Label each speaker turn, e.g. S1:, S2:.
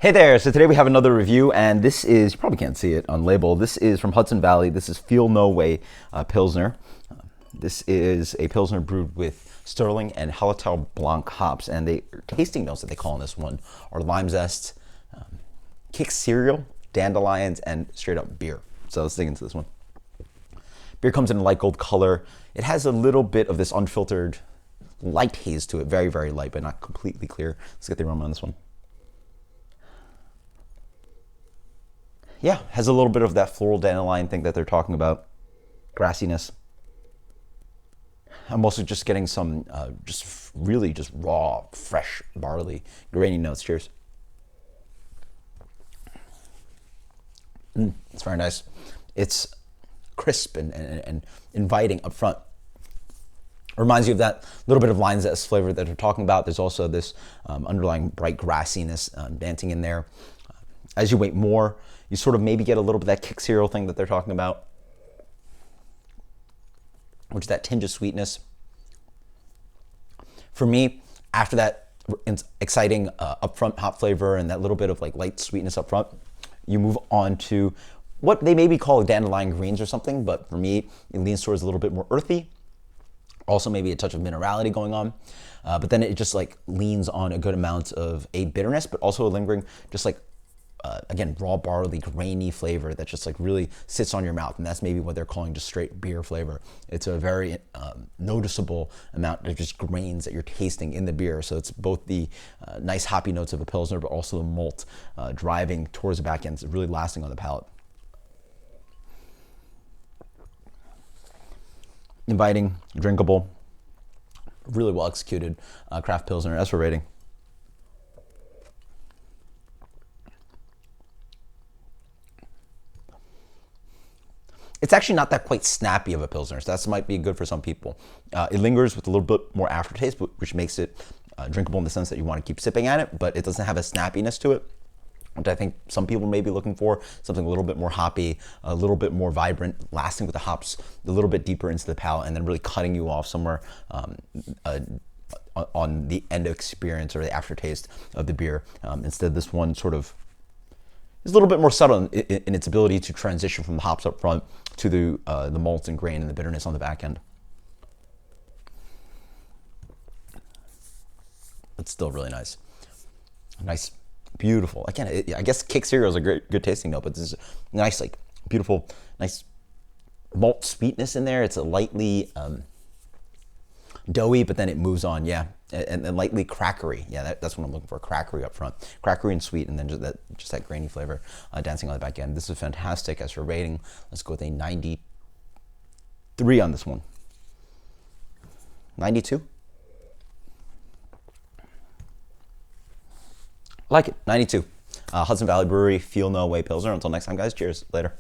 S1: Hey there, so today we have another review, and this is, you probably can't see it on label, this is from Hudson Valley. This is Feel No Way Pilsner. This is a Pilsner brewed with Sterling and Hallertau Blanc hops, and the tasting notes that they call in this one are lime zest, kick cereal, dandelions, and straight up beer. So let's dig into this one. Beer comes in a light gold color. It has a little bit of this unfiltered light haze to it, very, very light, but not completely clear. Let's get the aroma on this one. Yeah, has a little bit of that floral dandelion thing that they're talking about, grassiness. I'm also just getting some just really just raw, fresh barley, grainy notes. Cheers. It's very nice. It's crisp and inviting up front. Reminds you of that little bit of lime zest flavor that they're talking about. There's also this underlying bright grassiness dancing in there. As you wait more, you sort of maybe get a little bit of that kick cereal thing that they're talking about, which is that tinge of sweetness. For me, after that exciting upfront hop flavor and that little bit of like light sweetness up front, you move on to what they maybe call dandelion greens or something, but for me, it leans towards a little bit more earthy. Also maybe a touch of minerality going on, but then it just like leans on a good amount of a bitterness, but also a lingering, just like again, raw barley, grainy flavor that just like really sits on your mouth. And that's maybe what they're calling just straight beer flavor. It's a very noticeable amount of just grains that you're tasting in the beer. So it's both the nice hoppy notes of a Pilsner, but also the malt driving towards the back end. It's really lasting on the palate. Inviting, drinkable, really well executed craft Pilsner. As for rating, it's actually not that quite snappy of a Pilsner, so that might be good for some people. It lingers with a little bit more aftertaste, which makes it drinkable in the sense that you want to keep sipping at it, but it doesn't have a snappiness to it, which I think some people may be looking for, something a little bit more hoppy, a little bit more vibrant, lasting with the hops a little bit deeper into the palate, and then really cutting you off somewhere on the end experience or the aftertaste of the beer. Instead, this one sort of is a little bit more subtle in its ability to transition from the hops up front to the malts and grain and the bitterness on the back end. It's still really nice. Nice, beautiful. Again, I guess kick cereal is a good tasting note, but this is nice, like beautiful, nice malt sweetness in there. It's a lightly doughy, but then it moves on, yeah, and lightly crackery. Yeah, that's what I'm looking for, crackery up front. Crackery and sweet, and then just that grainy flavor dancing on the back end. This is fantastic. As for rating, let's go with a 93 on this one. 92? Like it, 92. Hudson Valley Brewery, Feel No Way Pilsner. Until next time, guys, cheers. Later.